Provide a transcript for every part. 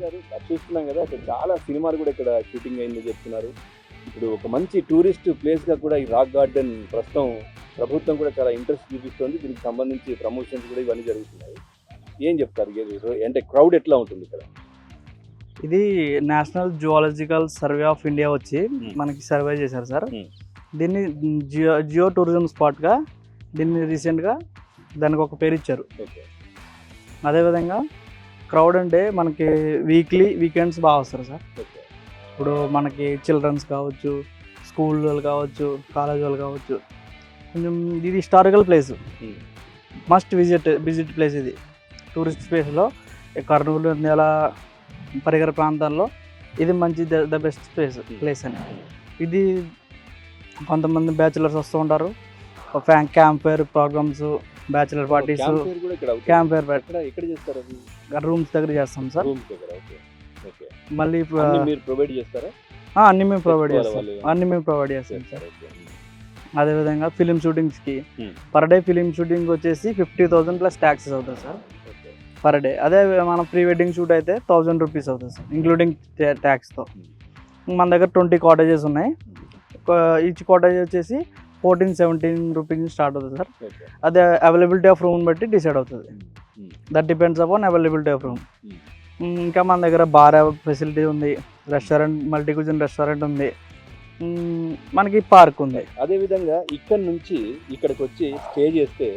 గారు చూస్తున్నాం కదా, ఇక్కడ చాలా సినిమాలు కూడా ఇక్కడ షూటింగ్ అయిందని చెప్తున్నారు. ఇప్పుడు ఒక మంచి టూరిస్ట్ ప్లేస్గా కూడా ఈ రాక్ గార్డెన్ ప్రస్తుతం ప్రభుత్వం కూడా చాలా ఇంట్రెస్ట్ చూపిస్తుంది. దీనికి సంబంధించి ప్రమోషన్స్ కూడా ఇవన్నీ జరుగుతున్నాయి. ఏం చెప్తారు? అంటే క్రౌడ్ ఎట్లా ఉంటుంది ఇక్కడ? ఇది national zoological survey of India వచ్చి మనకి సర్వే చేశారు సార్. దీన్ని జియో టూరిజం స్పాట్గా దీన్ని రీసెంట్గా దానికి ఒక పేరు ఇచ్చారు. అదేవిధంగా క్రౌడ్ అంటే మనకి వీకెండ్స్ బాగా వస్తారు సార్. ఇప్పుడు మనకి చిల్డ్రన్స్ కావచ్చు, స్కూల్ వాళ్ళు కావచ్చు, కాలేజ్ వాళ్ళు కావచ్చు. కొంచెం ఇది historical place, must visit place. ఇది టూరిస్ట్ ప్లేస్లో కర్నూలు నంద్యాల పరిగర ప్రాంతాల్లో ఇది మంచి ద బెస్ట్ ప్లేస్ అని. ఇది కొంతమంది బ్యాచులర్స్ వస్తూ ఉంటారు. Camp fire programmes, bachelor parties, camp fire rooms దగ్గర చేస్తాం సార్. మళ్ళీ అన్ని మేము ప్రొవైడ్ చేస్తాం సార్. అదేవిధంగా ఫిలిం షూటింగ్స్కి పర్ డే ఫిలిం షూటింగ్ వచ్చేసి 50,000 ప్లస్ ట్యాక్సెస్ అవుతుంది సార్ పర్ డే. అదే మనం ప్రీ వెడ్డింగ్ షూట్ అయితే 1,000 రూపీస్ అవుతుంది సార్, ఇంక్లూడింగ్ ట్యాక్స్తో. మన దగ్గర 20 కాటేజెస్ ఉన్నాయి. ఈచ్ కాటేజ్ వచ్చేసి 14-17 రూపీస్ స్టార్ట్ అవుతుంది సార్. అదే అవైలబిలిటీ ఆఫ్ రూమ్ బట్టి డిసైడ్ అవుతుంది. That depends upon availability of room. ఇంకా మన దగ్గర బార్ ఫెసిలిటీ ఉంది, రెస్టారెంట్, మల్టీ క్యూజిన్ రెస్టారెంట్ ఉంది, మనకి పార్క్ ఉంది. అదేవిధంగా ఇక్కడ నుంచి ఇక్కడికి వచ్చి స్టే చేస్తే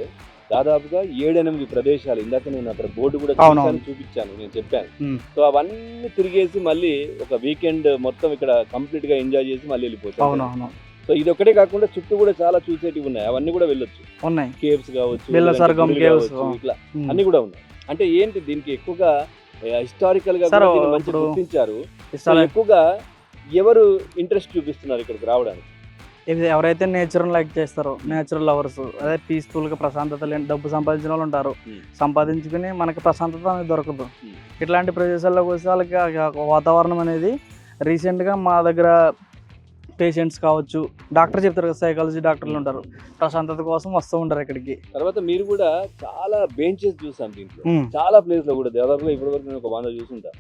దాదాపుగా 7-8 ప్రదేశాలు, ఇందాక నేను అక్కడ బోర్డు కూడా చూపించాను, నేను చెప్పాను. సో అవన్నీ తిరిగేసి మళ్ళీ ఒక వీకెండ్ మొత్తం ఇక్కడ కంప్లీట్ గా ఎంజాయ్ చేసి మళ్ళీ వెళ్ళిపోతాం. సో ఇది ఒకటే కాకుండా చుట్టూ కూడా చాలా చూసేటివి ఉన్నాయి, అవన్నీ కూడా వెళ్ళొచ్చు. ఉన్నాయి కేవ్స్ కావచ్చు, ఇట్లా అన్ని కూడా ఉన్నాయి. అంటే ఏంటి, దీనికి ఎక్కువగా హిస్టారికల్ గా గుర్తించారు. ఎక్కువగా ఎవరు ఇంట్రెస్ట్ చూపిస్తున్నారు ఇక్కడికి రావడానికి? ఎవరైతే నేచర్ లైక్ చేస్తారో, నేచురల్ లవర్స్, అదే పీస్ఫుల్గా ప్రశాంతత లేని, డబ్బు సంపాదించిన వాళ్ళు ఉంటారు, సంపాదించుకుని మనకి ప్రశాంతత అనేది దొరకదు. ఇట్లాంటి ప్రదేశాల్లోకి వస్తే వాళ్ళకి వాతావరణం అనేది రీసెంట్గా మా దగ్గర పేషెంట్స్ కావచ్చు, డాక్టర్ చెప్తారు కదా, సైకాలజీ డాక్టర్లు ఉంటారు, ప్రశాంతత కోసం వస్తూ ఉంటారు ఇక్కడికి. తర్వాత మీరు కూడా చాలా బెంచెస్ చూసాం దీంట్లో, చాలా ప్లేస్ లో కూడా దాదాపుగా ఇప్పటివరకు నేను ఒక 100 చూసుంటా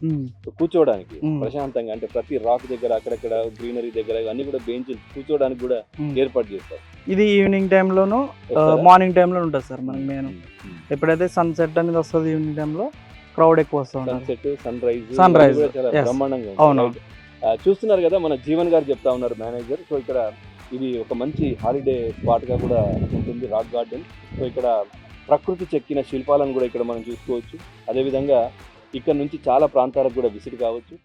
కూర్చోవడానికి ప్రశాంతంగా. అంటే ప్రతి రాక్ దగ్గర, అక్కడక్కడ గ్రీనరీ దగ్గర అన్ని కూడా బెంచెస్ కూర్చోవడానికి కూడా ఏర్పాటు చేస్తారు. ఇది ఈవినింగ్ టైంలోను మార్నింగ్ టైంలో ఉంటుంది సార్. మనకి మెయిన్ ఎప్పుడైతే సన్సెట్ అనేది వస్తుంది ఈవినింగ్ టైంలో క్రౌడ్ ఎక్కువ వస్తుంది. సన్సెట్, సన్ రైజ్ చాలా బ్రహ్మాండంగా. అవును, చూస్తున్నారు కదా, మన జీవన్ గారు చెప్తా ఉన్నారు, మేనేజర్. సో ఇక్కడ ఇది ఒక మంచి హాలిడే స్పాట్ గా కూడా ఉంటుంది రాక్ గార్డెన్. సో ఇక్కడ ప్రకృతి చెక్కిన శిల్పాలను కూడా ఇక్కడ మనం చూసుకోవచ్చు. అదేవిధంగా ఇక్కడ నుంచి చాలా ప్రాంతాలకు కూడా విజిట్ కావచ్చు.